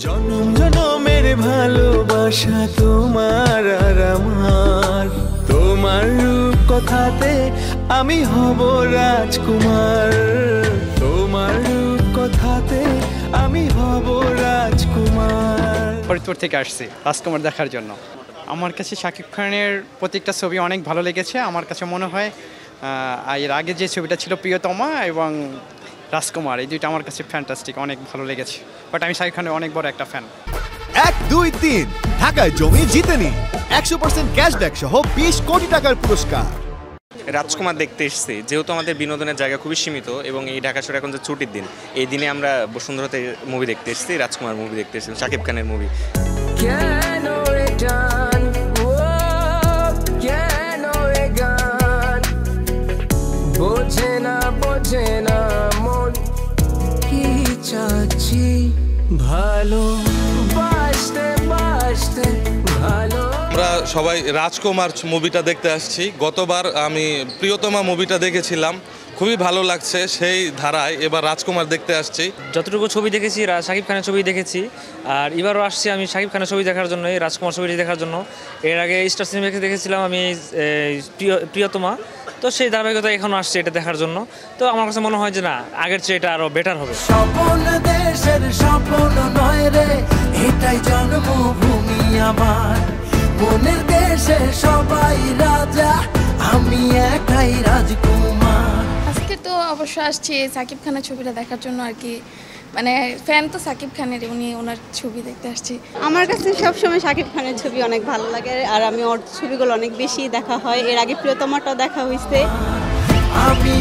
জনম জনমের ভালোবাসা তোমার আর আমার, তোমার রূপ কথাতে আমি হব রাজকুমার, তোমার রূপ কথাতে আমি হব রাজকুমার। ফরিদপুর থেকে আসছি রাজকুমার দেখার জন্য। আমার কাছে শাকিব খানের প্রত্যেকটা ছবি অনেক ভালো লেগেছে। আমার কাছে মনে হয় এর আগে যে ছবিটা ছিল প্রিয়তমা এবং রাজকুমার, এই দুইটা আমার কাছে ফ্যান্টাস্টিক, অনেক ভালো লেগেছে। বাট আমি শাকিব খানের অনেক বড় একটা ফ্যান। 1, 2, 3 ঢাকায় জমি জিতে নিন 100% ক্যাশব্যাক সহ 20 কোটি টাকার পুরস্কার। রাজকুমার দেখতে এসেছি, যেহেতু আমাদের বিনোদনের জায়গা খুবই সীমিত এবং এই ঢাকা শহরে এখন যে ছুটির দিন, এই দিনে আমরা বসুন্ধরাতে মুভি দেখতে এসেছি, রাজকুমার মুভি দেখতে এসেছি, শাকিব খানের মুভি। আমরা সবাই রাজকুমার মুভিটা দেখতে আসছি। গতবার আমি প্রিয়তমা মুভিটা দেখেছিলাম, খুবই ভালো লাগছে, সেই ধারায় এবার রাজকুমার দেখতে আসছি। যতটুকু ছবি দেখেছি শাকিব খানের ছবি দেখেছি, আর এবারও আসছি আমি শাকিব খানের ছবি দেখার জন্য, এই রাজকুমার ছবিটি দেখার জন্য। এর আগে স্টার সিনেমাকে দেখেছিলাম আমি প্রিয়তমা, তো সেই ধারাবাহিকতা এখনও আসছে এটা দেখার জন্য। তো আমার কাছে মনে হয় যে না, আগের চেয়ে এটা আরও বেটার হবে। স্বপ্ন দেশের স্বপ্ন নয় রে, এটাই জন্মভূমি আমার, মনের দেশে সবাই রাজা, আমি একাই রাজকুমার। আজকে তো অবশ্য আসছি সাকিব খানের ছবিটা দেখার জন্য আর কি, মানে ফ্যান তো সাকিব খানের, ওনার ছবি দেখতে আসছি। আমার কাছে সবসময় সাকিব খানের ছবি অনেক ভালো লাগে, আর আমি ওর ছবিগুলো অনেক বেশি দেখা হয়। এর আগে প্রিয়তমাটাও দেখা হয়েছে। আমি